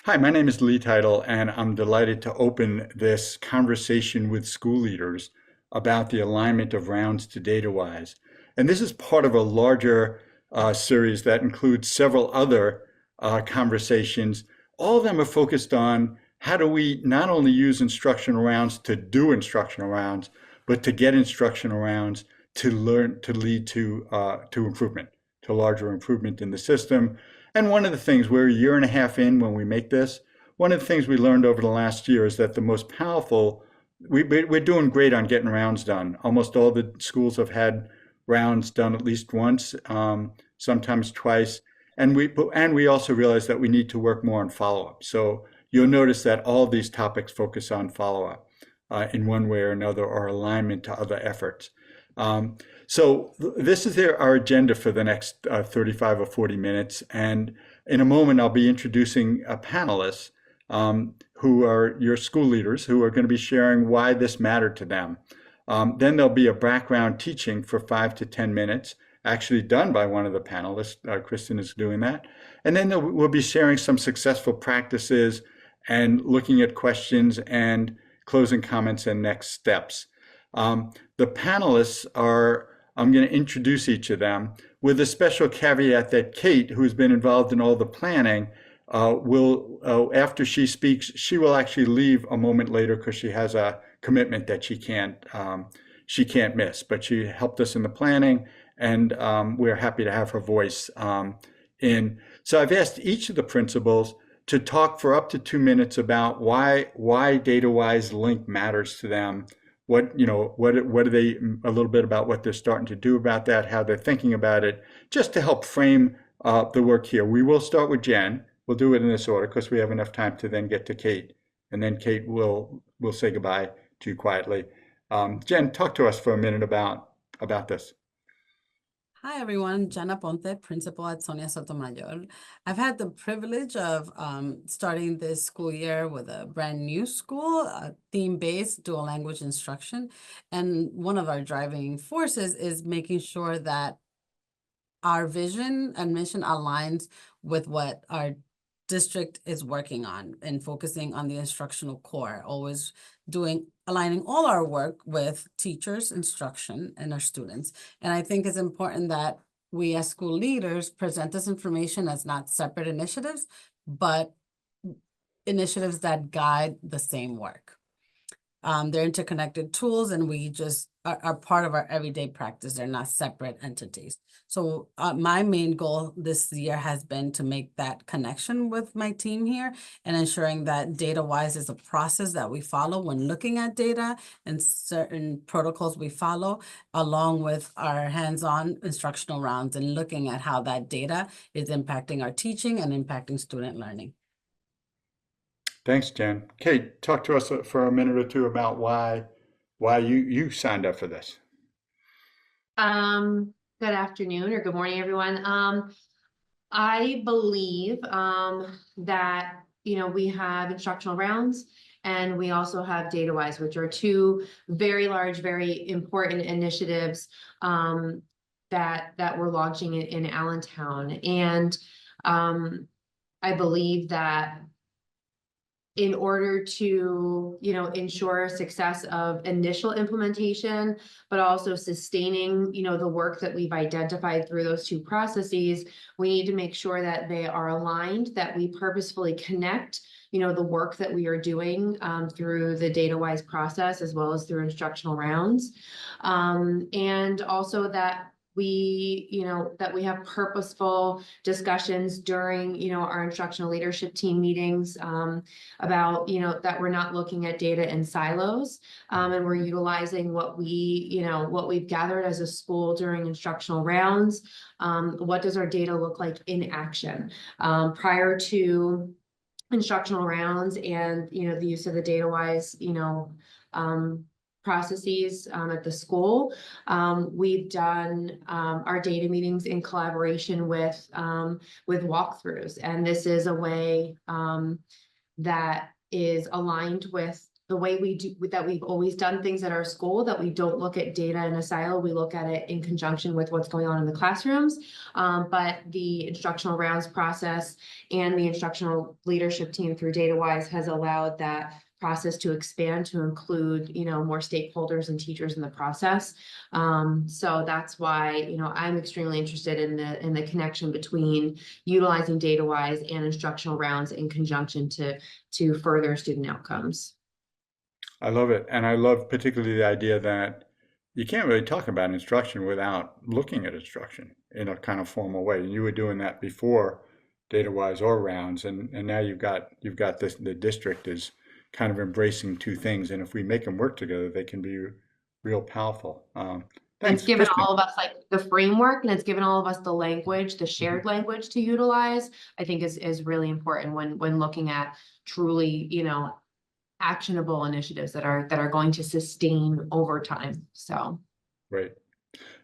Hi, my name is Lee Title, and I'm delighted to open this conversation with school leaders about the alignment of rounds to DataWise. And this is part of a larger series that includes several other conversations. All of them are focused on how do we not only use instructional rounds to do instructional rounds, but to get instructional rounds to learn to lead to improvement, to larger improvement in the system. And one of the things, we're a year and a half in when we make this, one of the things we learned over the last year is that the most powerful, we're doing great on getting rounds done. Almost all the schools have had rounds done at least once, sometimes twice. And we also realize that we need to work more on follow-up. So you'll notice that all these topics focus on follow-up in one way or another, or alignment to other efforts. Um, so this is our agenda for the next 35 or 40 minutes. And in a moment, I'll be introducing panelists who are your school leaders who are going to be sharing why this mattered to them. Then there'll be a background teaching for 5 to 10 minutes, actually done by one of the panelists. Kristen is doing that. And then we'll be sharing some successful practices and looking at questions and closing comments and next steps. The panelists are, I'm going to introduce each of them with a special caveat that Kate, who's been involved in all the planning, after she speaks, she will actually leave a moment later because she has a commitment that she can't miss. But she helped us in the planning, and we're happy to have her voice in. So I've asked each of the principals to talk for up to 2 minutes about why DataWise Link matters to them. What are they, a little bit about what they're starting to do about that, how they're thinking about it, just to help frame the work here. We will start with Jen. We'll do it in this order because we have enough time to then get to Kate, and then Kate will say goodbye to you quietly. Jen, talk to us for a minute about this. Hi, everyone. Jenna Ponte, principal at Sonia Sotomayor. I've had the privilege of starting this school year with a brand new school, theme-based dual language instruction. And one of our driving forces is making sure that our vision and mission aligns with what our district is working on and focusing on the instructional core, always aligning all our work with teachers, instruction, and our students. And I think it's important that we as school leaders present this information as not separate initiatives, but initiatives that guide the same work. They're interconnected tools, and we just are part of our everyday practice. They're not separate entities. So my main goal this year has been to make that connection with my team here and ensuring that DataWise is a process that we follow when looking at data and certain protocols we follow, along with our hands-on instructional rounds and looking at how that data is impacting our teaching and impacting student learning. Thanks, Jen. Kate, talk to us for a minute or two about why you signed up for this. Good afternoon or good morning, everyone. I believe that we have instructional rounds and we also have DataWise, which are two very large, very important initiatives that we're launching in Allentown. And I believe that in order to, ensure success of initial implementation, but also sustaining, the work that we've identified through those two processes, we need to make sure that they are aligned, that we purposefully connect, the work that we are doing through the DataWise process, as well as through instructional rounds. And also that we have purposeful discussions during, our instructional leadership team meetings about, that we're not looking at data in silos, and we're utilizing what we've gathered as a school during instructional rounds. What does our data look like in action prior to instructional rounds and, the use of the DataWise, processes at the school. We've done our data meetings in collaboration with walkthroughs, and this is a way that is aligned with the way we do that we've always done things at our school, that we don't look at data in a silo, we look at it in conjunction with what's going on in the classrooms. But the instructional rounds process and the instructional leadership team through DataWise has allowed that process to expand to include, more stakeholders and teachers in the process. So that's why, I'm extremely interested in the connection between utilizing DataWise and instructional rounds in conjunction to further student outcomes. I love it. And I love particularly the idea that you can't really talk about instruction without looking at instruction in a kind of formal way. And you were doing that before DataWise or rounds, and now you've got this, the district is kind of embracing two things. And if we make them work together, they can be real powerful. It's Thanks, given Kristen. all of us like the framework, and it's given all of us the language, the shared language to utilize, I think is really important when looking at truly, actionable initiatives that are going to sustain over time. So Right.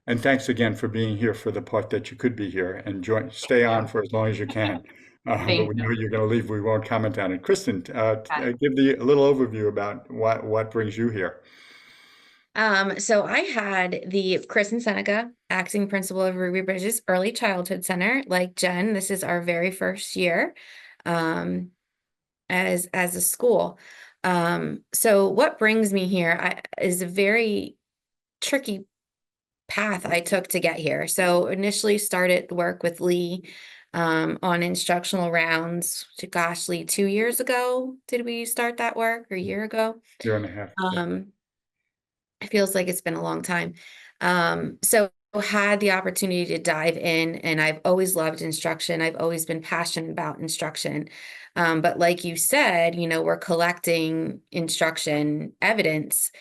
And thanks again for being here for the part that you could be here, and stay on for as long as you can. But thank we you. know you're going to leave. We won't comment on it. Kristen, Okay. give a little overview about what brings you here. So I had the Kristen Seneca, acting principal of Ruby Bridges Early Childhood Center. Like Jen, this is our very first year as a school. So what brings me here is a very tricky path I took to get here. So initially started work with Lee on instructional rounds. Gosh, Lee, 2 years ago, did we start that work, or a year ago? Year and a half. Yeah. It feels like it's been a long time. So had the opportunity to dive in, and I've always loved instruction. I've always been passionate about instruction. But like you said, we're collecting instruction evidence,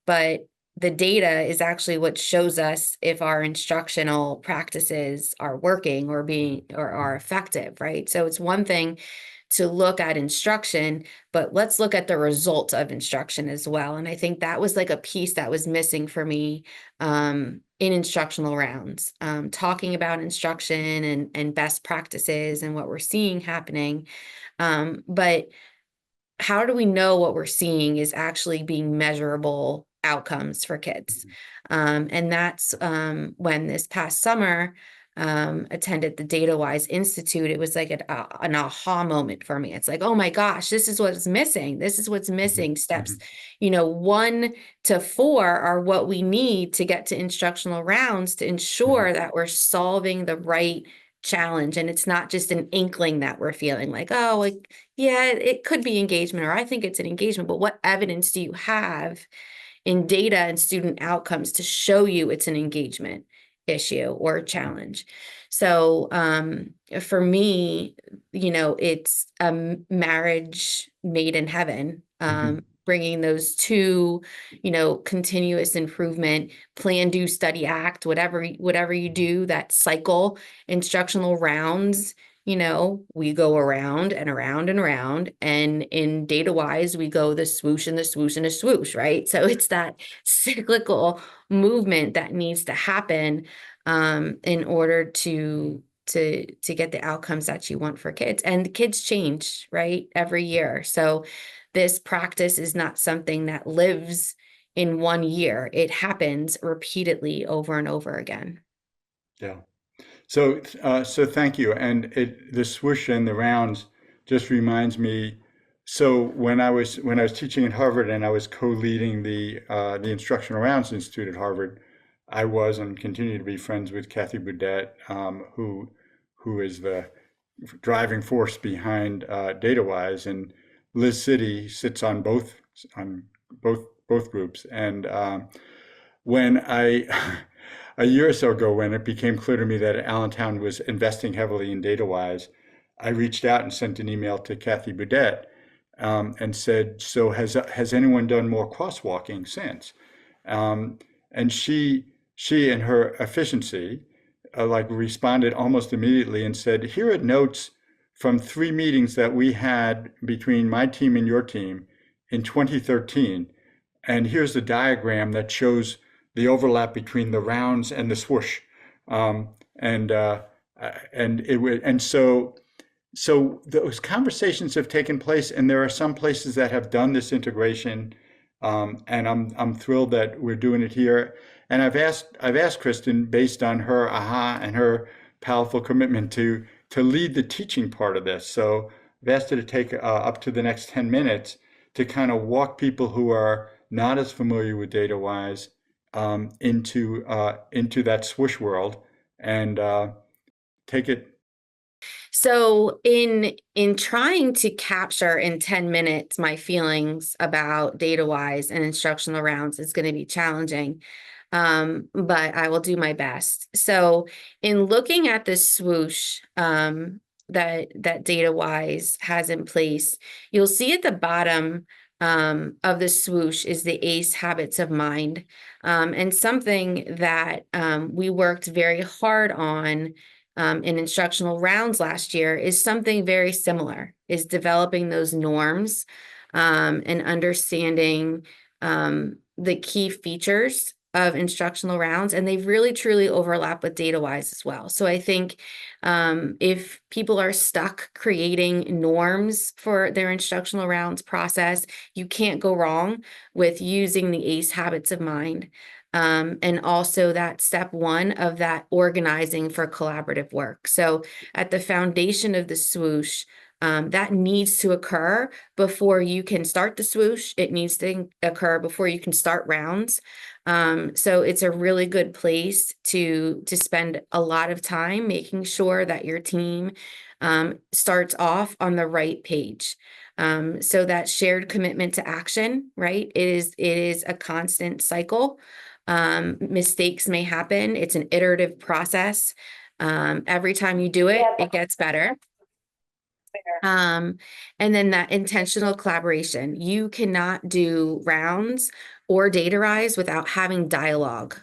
but the data is actually what shows us if our instructional practices are working or are effective, right? So it's one thing to look at instruction, but let's look at the results of instruction as well. And I think that was like a piece that was missing for me in instructional rounds, talking about instruction and best practices and what we're seeing happening. But how do we know what we're seeing is actually being measurable outcomes for kids? And that's when this past summer, attended the DataWise Institute. It was like an aha moment for me. It's like, oh my gosh, this is what's missing. This is what's missing. Steps, 1 to 4 are what we need to get to instructional rounds to ensure that we're solving the right challenge. And it's not just an inkling that we're feeling like, oh, like, yeah, it could be engagement, or I think it's an engagement, but what evidence do you have in data and student outcomes to show you it's an engagement issue or challenge? So for me, it's a marriage made in heaven, bringing those two, continuous improvement, plan, do, study, act, whatever you do, that cycle, instructional rounds. We go around and around and around, and in DataWise, we go the swoosh and the swoosh and the swoosh, right? So it's that cyclical movement that needs to happen in order to get the outcomes that you want for kids. And kids change, right, every year. So this practice is not something that lives in 1 year. It happens repeatedly over and over again. Yeah. So thank you. And the swoosh and the rounds just reminds me. So when I was teaching at Harvard and I was co-leading the Instructional Rounds Institute at Harvard, I was and continue to be friends with Kathy Boudet, who is the driving force behind DataWise, and Liz City sits on both groups. And when a year or so ago, when it became clear to me that Allentown was investing heavily in DataWise, I reached out and sent an email to Kathy Boudet and said, "So has anyone done more crosswalking since?" And she in her efficiency, responded almost immediately and said, "Here are notes from 3 meetings that we had between my team and your team in 2013, and here's the diagram that shows the overlap between the rounds and the swoosh." And so So those conversations have taken place, and there are some places that have done this integration, and I'm thrilled that we're doing it here. And I've asked Kristen, based on her aha and her powerful commitment to lead the teaching part of this. So I've asked her to take up to the next 10 minutes to kind of walk people who are not as familiar with DataWise into that swoosh world and take it. So in trying to capture in 10 minutes my feelings about DataWise and instructional rounds is going to be challenging. But I will do my best. So in looking at the swoosh that DataWise has in place, you'll see at the bottom of the swoosh is the ACE habits of mind, and something that we worked very hard on in instructional rounds last year is something very similar, is developing those norms and understanding the key features of instructional rounds, and they really truly overlap with DataWise as well. So I think if people are stuck creating norms for their instructional rounds process, you can't go wrong with using the ACE habits of mind. And also that step one of that organizing for collaborative work. So at the foundation of the swoosh, that needs to occur before you can start the swoosh. It needs to occur before you can start rounds. So it's a really good place to spend a lot of time making sure that your team starts off on the right page. So that shared commitment to action, right? It is a constant cycle. Mistakes may happen. It's an iterative process. Every time you do it, it gets better. And then that intentional collaboration. You cannot do rounds or DataWise without having dialogue.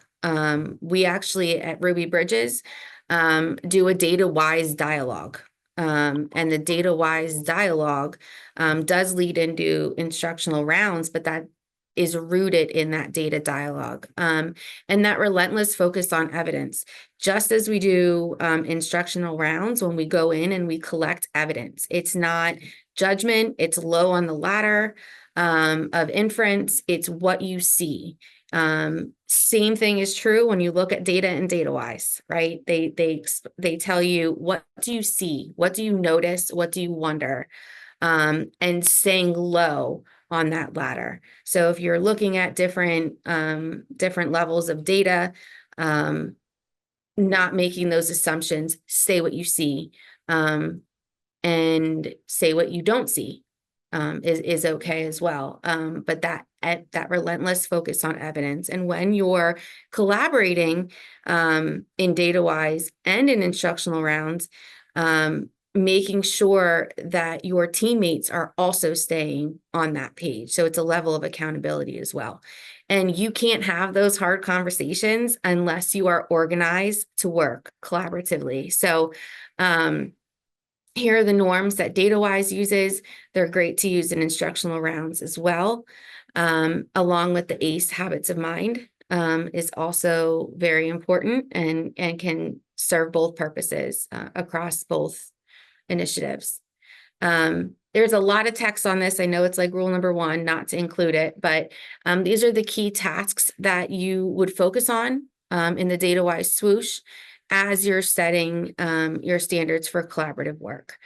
We actually at Ruby Bridges do a DataWise dialogue. And the DataWise dialogue does lead into instructional rounds, but that is rooted in that data dialogue and that relentless focus on evidence. Just as we do instructional rounds, when we go in and we collect evidence, it's not judgment, it's low on the ladder of inference, it's what you see. Same thing is true when you look at data and DataWise, right? They tell you, what do you see? What do you notice? What do you wonder? And staying low on that ladder. So if you're looking at different levels of data, not making those assumptions, say what you see, and say what you don't see is okay as well. But that relentless focus on evidence, and when you're collaborating in DataWise and in instructional rounds, making sure that your teammates are also staying on that page. So it's a level of accountability as well. And you can't have those hard conversations unless you are organized to work collaboratively. So here are the norms that DataWise uses. They're great to use in instructional rounds as well, along with the ACE habits of mind is also very important and can serve both purposes across both initiatives. There's a lot of text on this. I know it's like rule number 1, not to include it, but these are the key tasks that you would focus on in the DataWise swoosh as you're setting your standards for collaborative work.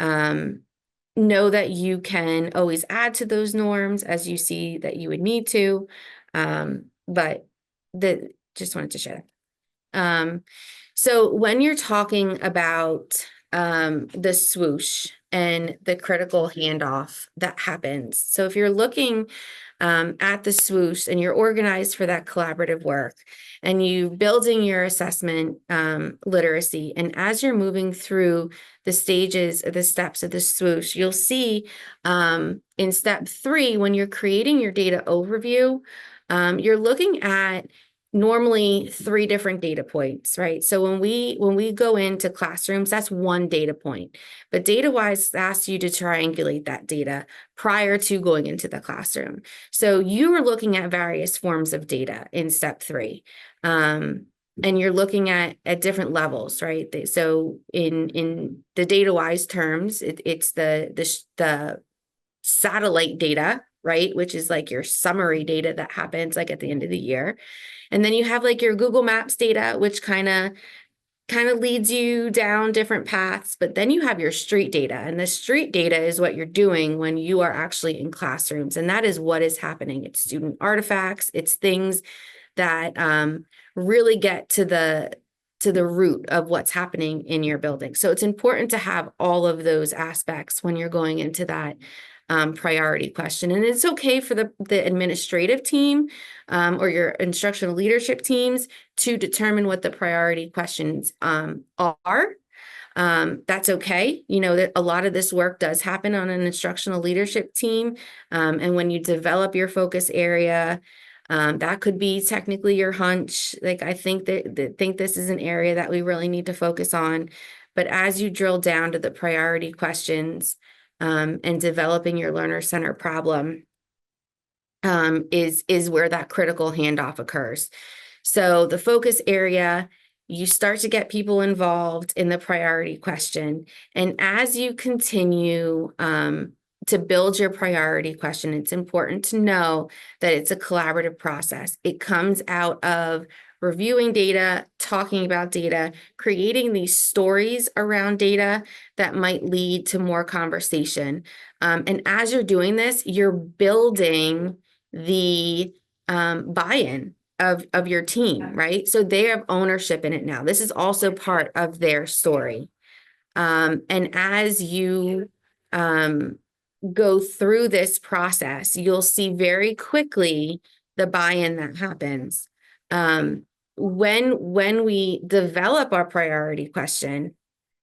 Know that you can always add to those norms as you see that you would need to, but just wanted to share. So when you're talking about the swoosh and the critical handoff that happens. So if you're looking at the swoosh and you're organized for that collaborative work and you building your assessment literacy, and as you're moving through the stages of the steps of the swoosh, you'll see in step 3, when you're creating your data overview, you're looking at normally 3 different data points, right? So when we go into classrooms, that's 1 data point, but DataWise asks you to triangulate that data prior to going into the classroom. So you are looking at various forms of data in step 3. and you're looking at different levels, right? So in the DataWise terms, it's the satellite data, right? Which is like your summary data that happens like at the end of the year. And then you have like your Google Maps data, which kind of leads you down different paths. But then you have your street data, and the street data is what you're doing when you are actually in classrooms. And that is what is happening. It's student artifacts, it's things that really get to the root of what's happening in your building. So it's important to have all of those aspects when you're going into that priority question. And it's okay for the administrative team or your instructional leadership teams to determine what the priority questions are. That's okay. You know, that a lot of this work does happen on an instructional leadership team. And when you develop your focus area, that could be technically your hunch. Like, I think think this is an area that we really need to focus on. But as you drill down to the priority questions, and developing your learner center problem, is where that critical handoff occurs. So the focus area, you start to get people involved in the priority question. And as you continue to build your priority question, it's important to know that it's a collaborative process. It comes out of reviewing data, talking about data, creating these stories around data that might lead to more conversation. And as you're doing this, you're building the buy-in of your team, right? So they have ownership in it now. This is also part of their story. And as you go through this process, you'll see very quickly the buy-in that happens. When we develop our priority question,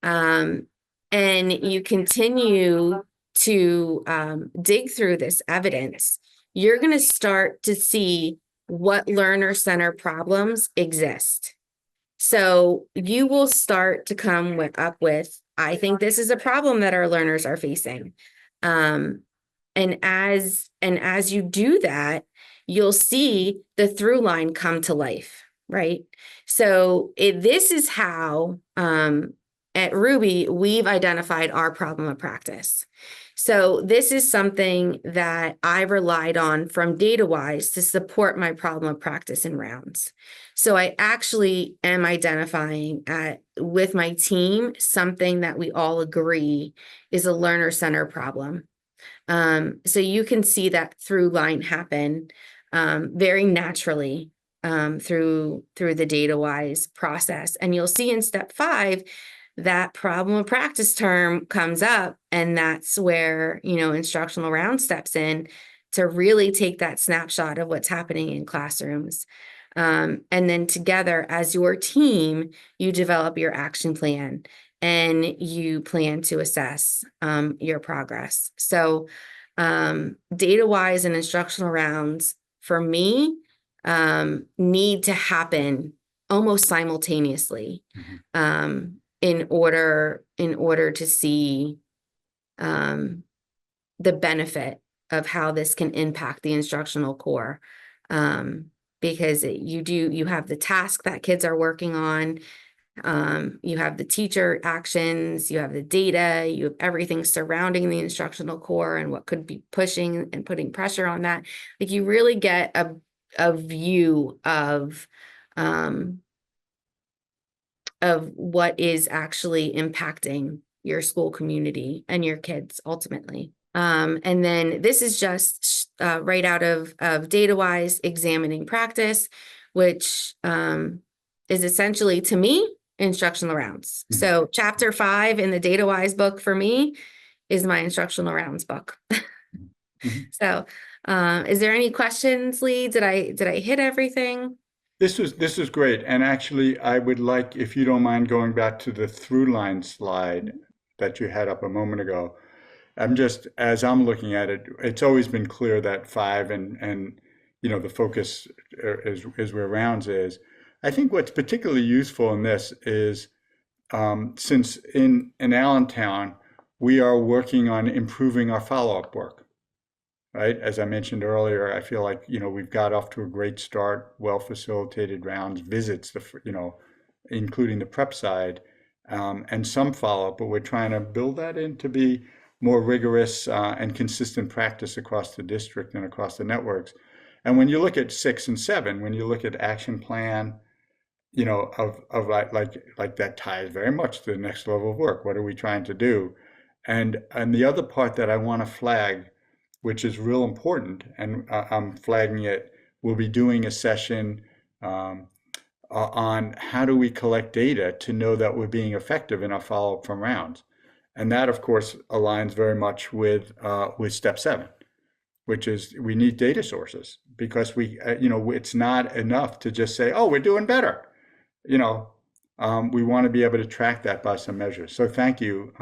and you continue to dig through this evidence, you're going to start to see what learner center problems exist. So you will start to come up with, I think this is a problem that our learners are facing. And as you do that, you'll see the through line come to life, right? So this is how at Ruby, we've identified our problem of practice. So this is something that I relied on from DataWise to support my problem of practice in rounds. So I actually am identifying with my team something that we all agree is a learner center problem. So you can see that through line happen very naturally through the DataWise process. And you'll see in step 5, that problem of practice term comes up, and that's where, instructional round steps in to really take that snapshot of what's happening in classrooms. And then together as your team, you develop your action plan and you plan to assess your progress. So DataWise and instructional rounds for me need to happen almost simultaneously. Mhm. In order to see the benefit of how this can impact the instructional core. Because you have the task that kids are working on, you have the teacher actions, you have the data, you have everything surrounding the instructional core and what could be pushing and putting pressure on that. Like, you really get a view of what is actually impacting your school community and your kids ultimately. And then this is just right out of DataWise examining practice, which is essentially, to me, instructional rounds. Mhm. So chapter 5 in the DataWise book for me is my instructional rounds book. Mhm. So is there any questions, Lee? Did I hit everything? This was great. And actually, I would like, if you don't mind, going back to the through line slide that you had up a moment ago. As I'm looking at it, it's always been clear that 5 and the focus is where rounds is. I think what's particularly useful in this is since in Allentown, we are working on improving our follow-up work. right? As I mentioned earlier, I feel like, we've got off to a great start, well-facilitated rounds, visits, including the prep side, and some follow-up, but we're trying to build that in to be more rigorous and consistent practice across the district and across the networks. And when you look at 6 and 7, when you look at action plan, of like that ties very much to the next level of work. What are we trying to do? And the other part that I want to flag, which is real important, and I'm flagging it, we'll be doing a session on how do we collect data to know that we're being effective in our follow-up from rounds. And that, of course, aligns very much with step 7, which is we need data sources, because it's not enough to just say, oh, we're doing better. We want to be able to track that by some measures. So thank you.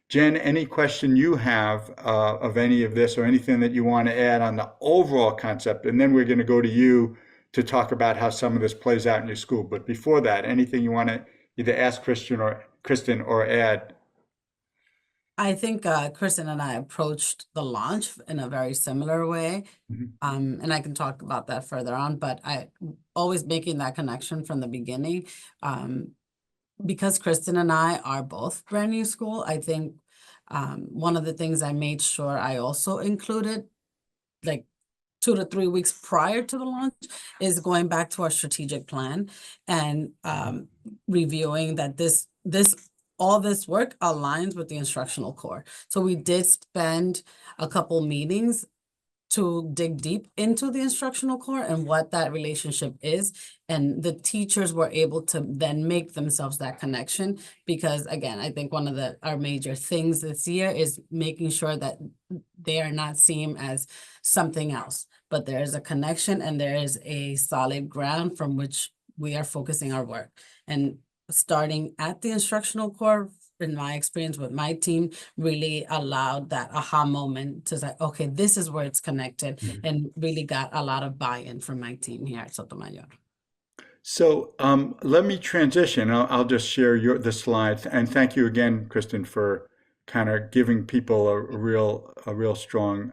Jen, any question you have of any of this, or anything that you want to add on the overall concept? And then we're going to go to you to talk about how some of this plays out in your school. But before that, anything you want to either ask Kristen or add? I think Kristen and I approached the launch in a very similar way. Mhm. And I can talk about that further on, but I always making that connection from the beginning. Because Kristen and I are both brand new school, I think one of the things I made sure I also included, like 2 to 3 weeks prior to the launch, is going back to our strategic plan and reviewing that all this work aligns with the instructional core. So we did spend a couple meetings to dig deep into the instructional core and what that relationship is. And the teachers were able to then make themselves that connection, because again, I think one of our major things this year is making sure that they are not seen as something else, but there is a connection and there is a solid ground from which we are focusing our work. And starting at the instructional core, in my experience with my team, really allowed that aha moment to say, okay, this is where it's connected, and really got a lot of buy-in from my team here at Sotomayor. So let me transition. I'll just share the slides, and thank you again, Kristen, for kind of giving people a real strong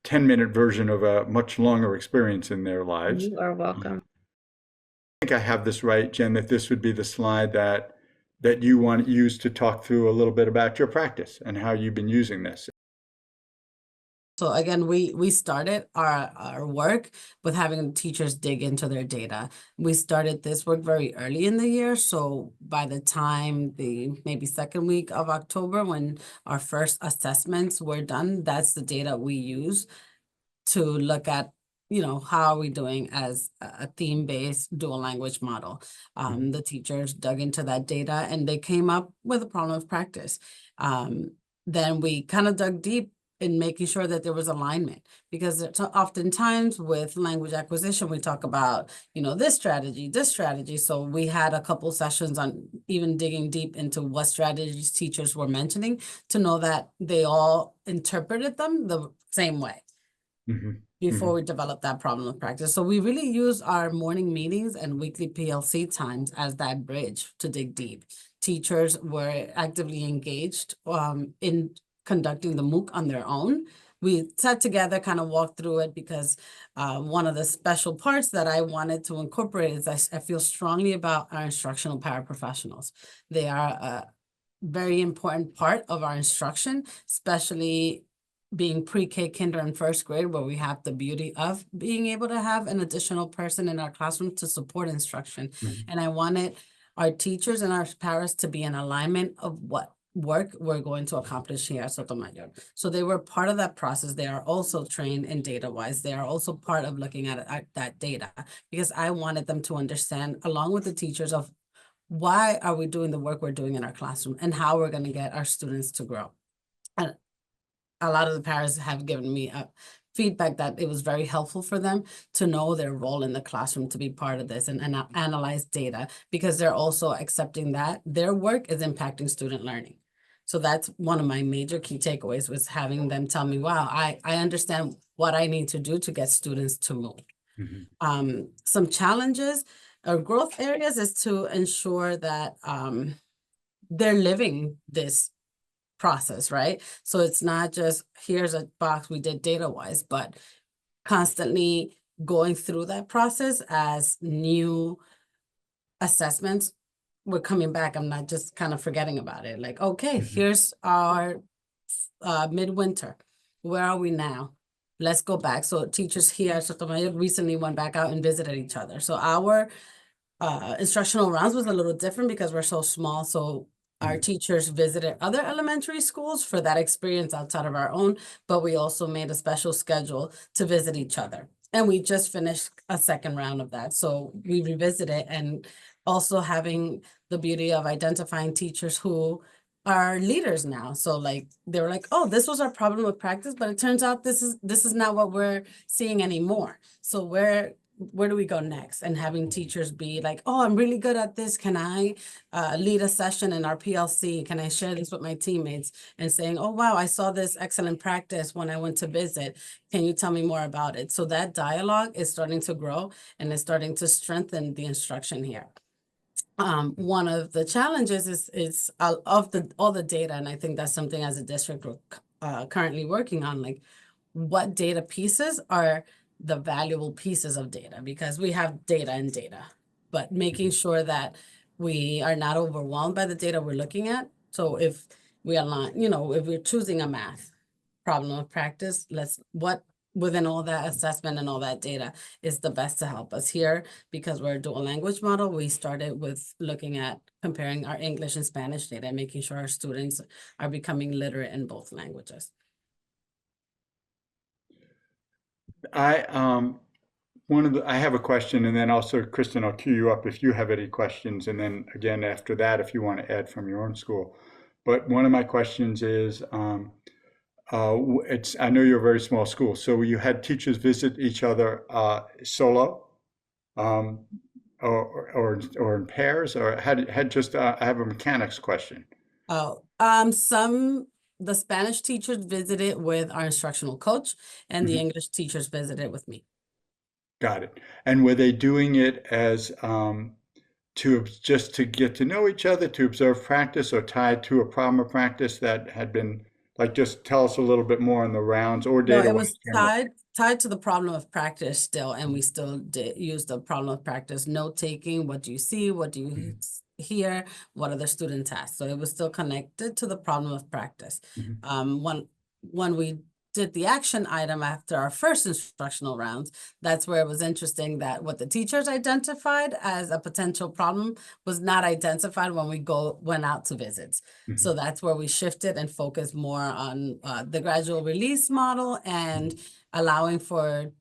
10-minute version of a much longer experience in their lives. You are welcome. I think I have this right, Jen, that this would be the slide that you want to use to talk through a little bit about your practice and how you've been using this. So again, we started our work with having teachers dig into their data. We started this work very early in the year. So by the time the maybe second week of October, when our first assessments were done, that's the data we use to look at, how are we doing as a theme-based dual language model. The teachers dug into that data and they came up with a problem of practice. Then we kind of dug deep in making sure that there was alignment, because oftentimes with language acquisition, we talk about, this strategy. So we had a couple sessions on even digging deep into what strategies teachers were mentioning to know that they all interpreted them the same way. Before we develop that problem of practice. So we really use our morning meetings and weekly PLC times as that bridge to dig deep. Teachers were actively engaged in conducting the MOOC on their own. We sat together, kind of walked through it, because one of the special parts that I wanted to incorporate is I feel strongly about our instructional paraprofessionals. They are a very important part of our instruction, especially being pre-K, kinder, and first grade, where we have the beauty of being able to have an additional person in our classroom to support instruction. And I wanted our teachers and our paras to be in alignment of what work we're going to accomplish here at Sotomayor. So they were part of that process. They are also trained in DataWise. They are also part of looking at that data, because I wanted them to understand, along with the teachers, of why are we doing the work we're doing in our classroom and how we're going to get our students to grow. And a lot of the parents have given me feedback that it was very helpful for them to know their role in the classroom, to be part of this and analyze data, because they're also accepting that their work is impacting student learning. So that's one of my major key takeaways, was having them tell me, wow, I understand what I need to do to get students to move. Some challenges or growth areas is to ensure that they're living this process, right? So it's not just here's a box we did DataWise, but constantly going through that process as new assessments were coming back. I'm not just kind of forgetting about it. Like, okay, here's our midwinter. Where are we now? Let's go back. So teachers here at Sotomayor recently went back out and visited each other. So our instructional rounds was a little different because we're so small. So our teachers visited other elementary schools for that experience outside of our own, but we also made a special schedule to visit each other. And we just finished a second round of that. So we revisited, and also having the beauty of identifying teachers who are leaders now. So like they were like, oh, this was our problem with practice, but it turns out this is not what we're seeing anymore. So where do we go next? And having teachers be like, oh, I'm really good at this. Can I lead a session in our PLC? Can I share this with my teammates? And saying, oh, wow, I saw this excellent practice when I went to visit. Can you tell me more about it? So that dialogue is starting to grow and is starting to strengthen the instruction here. One of the challenges is of all the data, and I think that's something as a district we're currently working on, like what data pieces are the valuable pieces of data, because we have data and data, but making sure that we are not overwhelmed by the data we're looking at. So if we align, if we're choosing a math problem of practice, what within all that assessment and all that data is the best to help us here. Because we're a dual language model, we started with looking at comparing our English and Spanish data and making sure our students are becoming literate in both languages. I I have a question, and then also, Kristen, I'll cue you up if you have any questions, and then again after that, if you want to add from your own school. But one of my questions is, I know you're a very small school, so you had teachers visit each other solo, um, or in pairs, or had just I have a mechanics question. Oh, the Spanish teachers visited with our instructional coach, and the English teachers visited with me. Got it. And were they doing it as just to get to know each other, to observe practice, or tied to a problem of practice that had been like? Just tell us a little bit more on the rounds or No, data. it was tied to the problem of practice still, and we still did use the problem of practice, note taking. What do you see? What do you hear? What are the student tasks? So it was still connected to the problem of practice. When we did the action item after our first instructional rounds, that's where it was interesting that what the teachers identified as a potential problem was not identified when we went out to visits. So that's where we shifted and focused more on the gradual release model and allowing for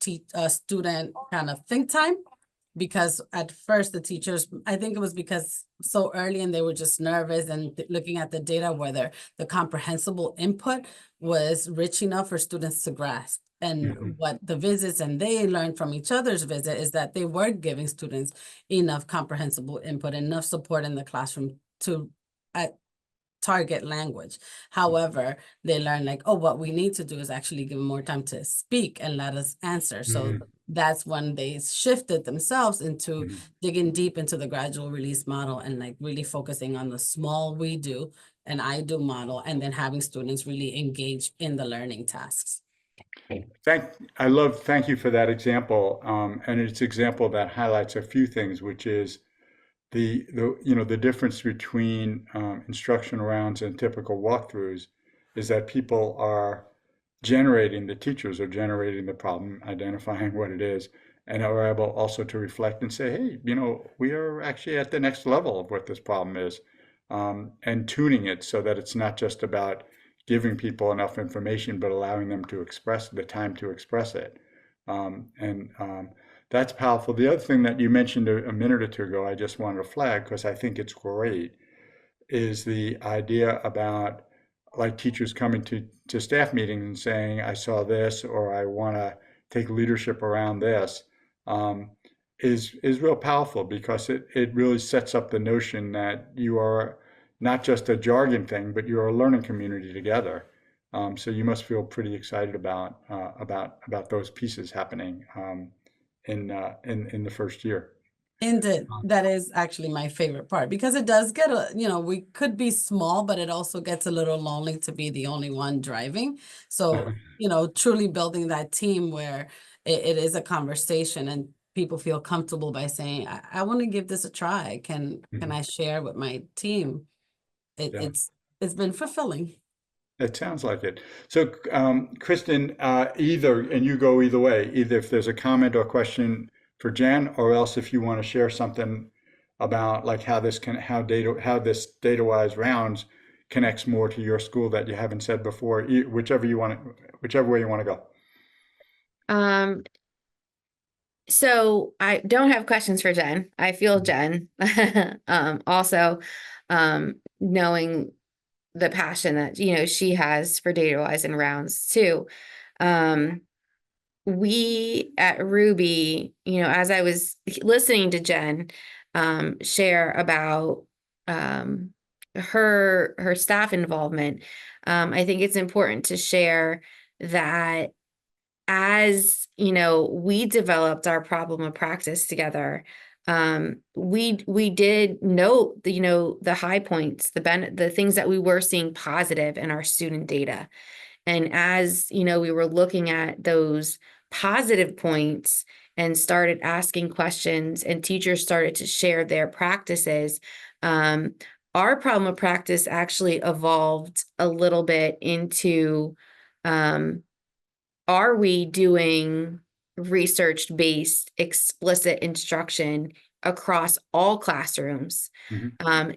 student kind of think time. Because at first the teachers, I think it was because so early and they were just nervous and looking at the data, whether the comprehensible input was rich enough for students to grasp. And what the visits and they learned from each other's visit is that they were giving students enough comprehensible input, enough support in the classroom to target language. However, they learn like, oh, what we need to do is actually give them more time to speak and let us answer. So that's when they shifted themselves into digging deep into the gradual release model and like really focusing on the small we do and I do model, and then having students really engage in the learning tasks. Thank you for that example. And it's an example that highlights a few things, which is the difference between instruction rounds and typical walkthroughs is that the teachers are generating the problem, identifying what it is, and are able also to reflect and say, hey, we are actually at the next level of what this problem is, and tuning it so that it's not just about giving people enough information, but allowing them to express the time to express it. That's powerful. The other thing that you mentioned a minute or two ago, I just wanted to flag because I think it's great, is the idea about like teachers coming to staff meetings and saying, I saw this, or I want to take leadership around this, is real powerful because it really sets up the notion that you are not just a jargon thing, but you're a learning community together. So you must feel pretty excited about those pieces happening in the first year. Indeed, that is actually my favorite part because it does get we could be small, but it also gets a little lonely to be the only one driving. So, truly building that team where it is a conversation and people feel comfortable by saying, I want to give this a try. Can I share with my team? Yeah. It's been fulfilling. It sounds like it. So, Kristen, and you go either way, either if there's a comment or question for Jen, or else if you want to share something about like how this DataWise rounds connects more to your school that you haven't said before, whichever way you want to go. Um, so I don't have questions for Jen. I feel Jen. Also, knowing the passion that, she has for DataWise and rounds too. We at Ruby, as I was listening to Jen, share about, her staff involvement, I think it's important to share that as we developed our problem of practice together, we did note the high points, the things that we were seeing positive in our student data. And as we were looking at those positive points and started asking questions, and teachers started to share their practices, our problem of practice actually evolved a little bit into, are we doing research-based explicit instruction across all classrooms?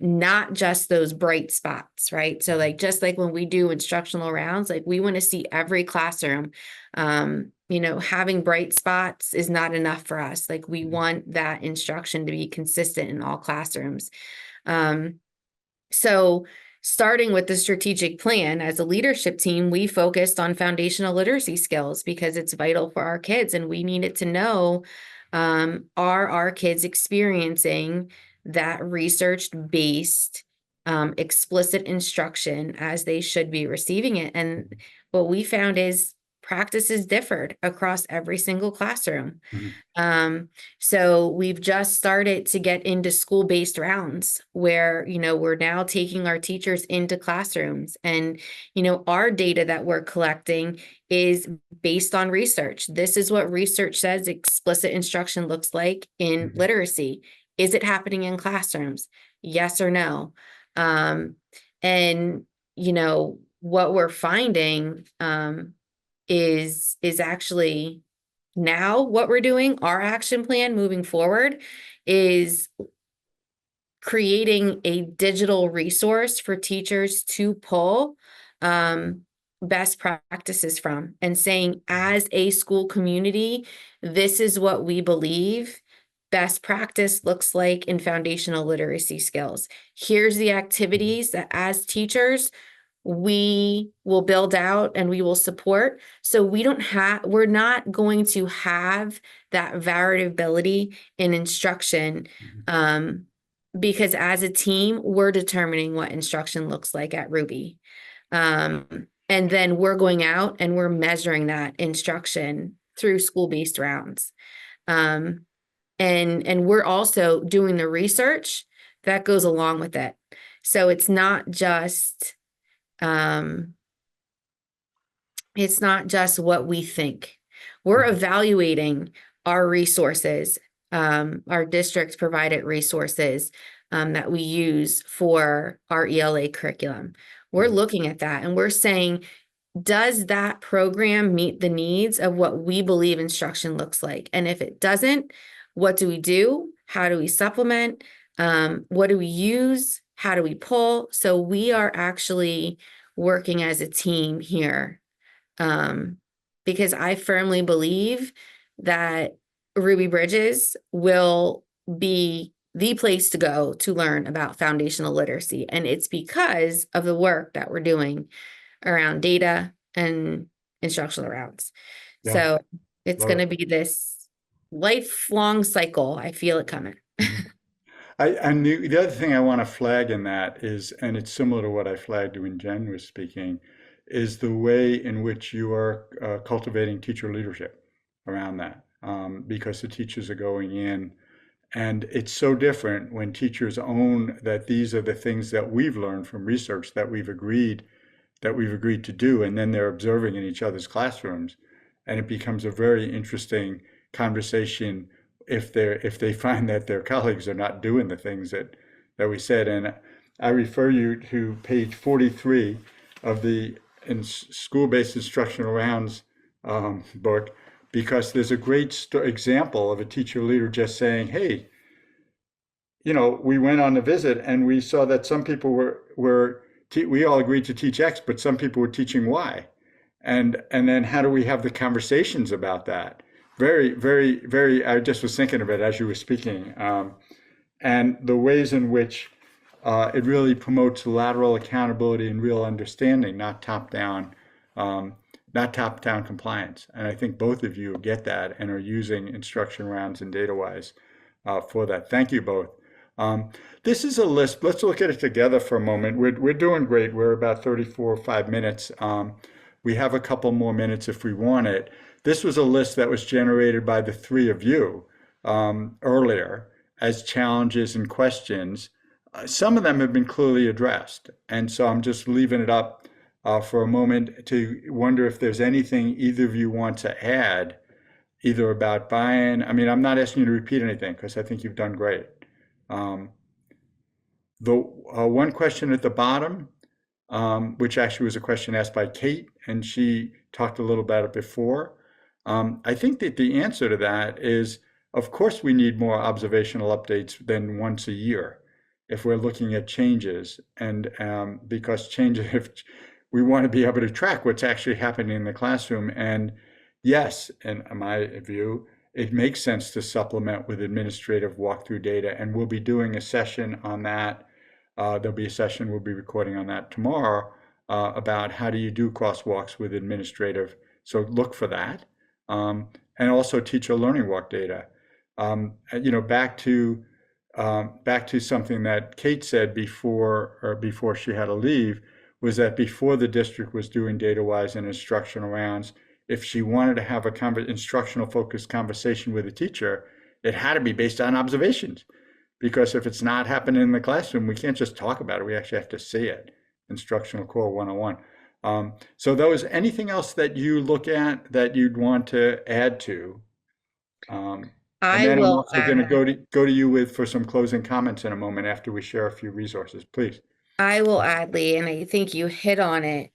Not just those bright spots, right? So like, just like when we do instructional rounds, like we want to see every classroom. Having bright spots is not enough for us. Like we want that instruction to be consistent in all classrooms. So starting with the strategic plan, as a leadership team, we focused on foundational literacy skills because it's vital for our kids, and we needed to know, are our kids experiencing that research-based, explicit instruction as they should be receiving it? And what we found is practices differed across every single classroom. So we've just started to get into school-based rounds where, we're now taking our teachers into classrooms, and, our data that we're collecting is based on research. This is what research says explicit instruction looks like in literacy. Is it happening in classrooms? Yes or no? And, what we're finding, is actually now what we're doing, our action plan moving forward is creating a digital resource for teachers to pull best practices from, and saying, as a school community, this is what we believe best practice looks like in foundational literacy skills. Here's the activities that as teachers we will build out and we will support. So we're not going to have that variability in instruction, because as a team, we're determining what instruction looks like at Ruby. And then we're going out and we're measuring that instruction through school-based rounds. And we're also doing the research that goes along with it. So it's not just what we think. We're evaluating our resources, our district provided resources that we use for our ELA curriculum. We're looking at that and we're saying, does that program meet the needs of what we believe instruction looks like? And if it doesn't, what do we do? How do we supplement? What do we use? How do we pull? So we are actually working as a team here, because I firmly believe that Ruby Bridges will be the place to go to learn about foundational literacy. And it's because of the work that we're doing around data and instructional rounds. Yeah. So it's Love going to it. be this lifelong cycle. I feel it coming. And the other thing I want to flag in that is, and it's similar to what I flagged when Jen was speaking, is the way in which you are cultivating teacher leadership around that. Because the teachers are going in And it's so different when teachers own that these are the things that we've learned from research that we've agreed to do, and then they're observing in each other's classrooms. And it becomes a very interesting conversation if they find that their colleagues are not doing the things that we said. And I refer you to page 43 of the school-based instructional rounds book, because there's a great example of a teacher leader just saying, hey, we went on a visit and we saw that some people we all agreed to teach X, but some people were teaching Y. And then how do we have the conversations about that? Very, very, very, I just was thinking of it as you were speaking. And the ways in which it really promotes lateral accountability and real understanding, not top-down compliance. And I think both of you get that and are using instruction rounds and DataWise for that. Thank you both. This is a list. Let's look at it together for a moment. We're doing great. We're about 34 or 5 minutes. We have a couple more minutes if we want it. This was a list that was generated by the three of you earlier as challenges and questions. Some of them have been clearly addressed. And so I'm just leaving it up for a moment to wonder if there's anything either of you want to add, either about buy-in. I mean, I'm not asking you to repeat anything because I think you've done great. The one question at the bottom, which actually was a question asked by Kate, and she talked a little about it before. I think that the answer to that is, of course, we need more observational updates than once a year if we're looking at changes, and because changes, if we want to be able to track what's actually happening in the classroom. And yes, in my view, it makes sense to supplement with administrative walkthrough data, and we'll be doing a session on that. There'll be a session we'll be recording on that tomorrow about how do you do crosswalks with administrative. So look for that, and also teacher learning walk data. Back to something that Kate said before she had to leave, was that before the district was doing DataWise and instructional rounds, if she wanted to have a instructional focused conversation with a teacher, it had to be based on observations. Because if it's not happening in the classroom, we can't just talk about it. We actually have to see it. Instructional Core 101. So anything else that you look at that you'd want to add to? And then I'm also going to go to you for some closing comments in a moment after we share a few resources, please. I will add, Lee, and I think you hit on it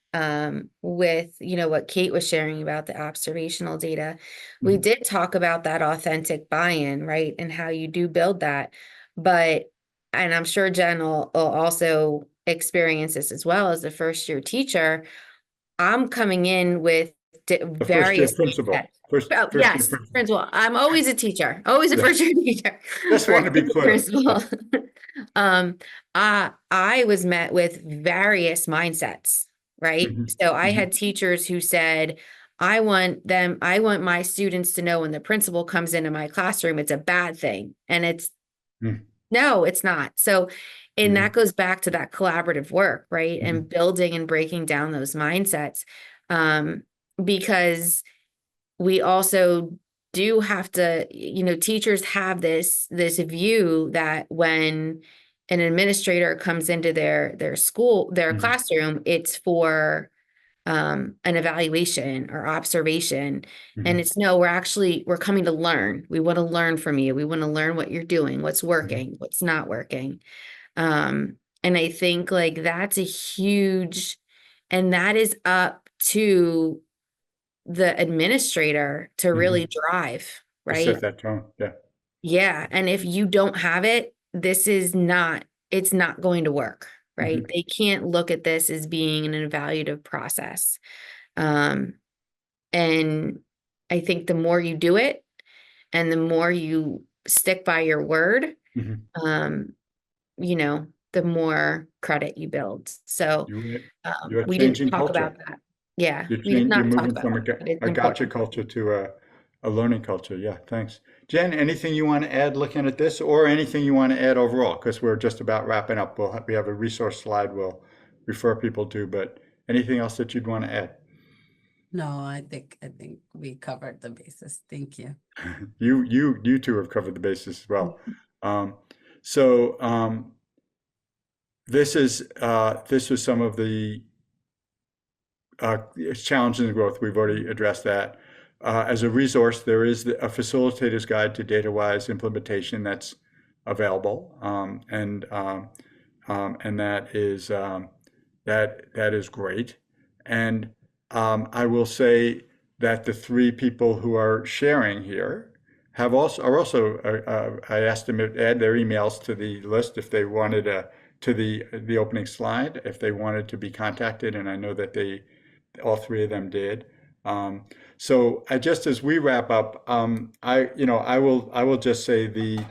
with what Kate was sharing about the observational data. We did talk about that authentic buy-in, right, and how you do build that. But, and I'm sure Jen will also experience this as well as a first-year teacher. I'm coming in with various principal. Principal. I'm always a teacher, always a first-year teacher. Just want to be clear. Principal. I was met with various mindsets, right? So I had teachers who said, I want my students to know when the principal comes into my classroom, it's a bad thing. And no, it's not. So, and that goes back to that collaborative work, right? And building and breaking down those mindsets. Because we also do have to, teachers have this view that when an administrator comes into their school, their classroom, it's for an evaluation or observation. And it's no, we're coming to learn. We want to learn from you. We want to learn what you're doing, what's working, what's not working. And I think like that's a huge, and that is up to the administrator to really drive, right? Set that tone. Yeah. Yeah. And if you don't have it, it's not going to work, right? They can't look at this as being an evaluative process. And I think the more you do it and the more you stick by your word, the more credit you build. So we didn't talk about that. Yeah, we did not you're talk moving about from that. a gotcha culture to a learning culture. Yeah, thanks. Jen, anything you want to add looking at this, or anything you want to add overall? Because we're just about wrapping up. We have a resource slide we'll refer people to, but anything else that you'd want to add? No, I think we covered the basis. Thank you. You two have covered the basis as well. Um, so this was some of the challenges and growth. We've already addressed that. As a resource, there is a facilitator's guide to DataWise implementation that's available, and that is great. And I will say that the three people who are sharing here are also I asked them to add their emails to the list if they wanted to the opening slide if they wanted to be contacted, and I know that all three of them did. So just as we wrap up, I will just say the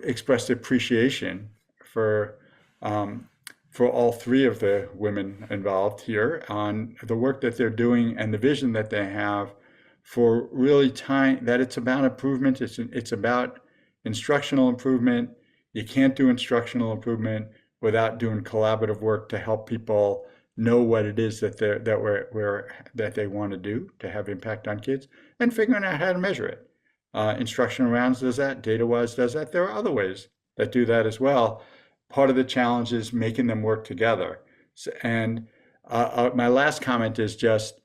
expressed appreciation for all three of the women involved here on the work that they're doing and the vision that they have for really tying that it's about improvement. It's about instructional improvement. You can't do instructional improvement without doing collaborative work to help people know what it is that they want to do to have impact on kids, and figuring out how to measure it. Instructional rounds does that. DataWise does that. There are other ways that do that as well. Part of the challenge is making them work together. And my last comment is just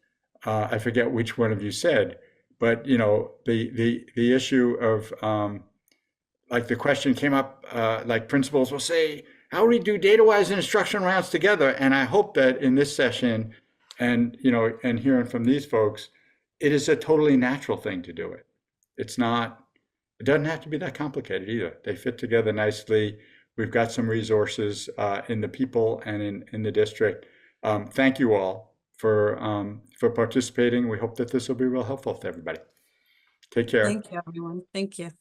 I forget which one of you said, but the issue of like the question came up, like principals will say, how do we do DataWise and instruction rounds together? And I hope that in this session and hearing from these folks, it is a totally natural thing to do it. It doesn't have to be that complicated either. They fit together nicely. We've got some resources in the people and in the district. Thank you all for participating. We hope that this will be real helpful to everybody. Take care. Thank you, everyone. Thank you.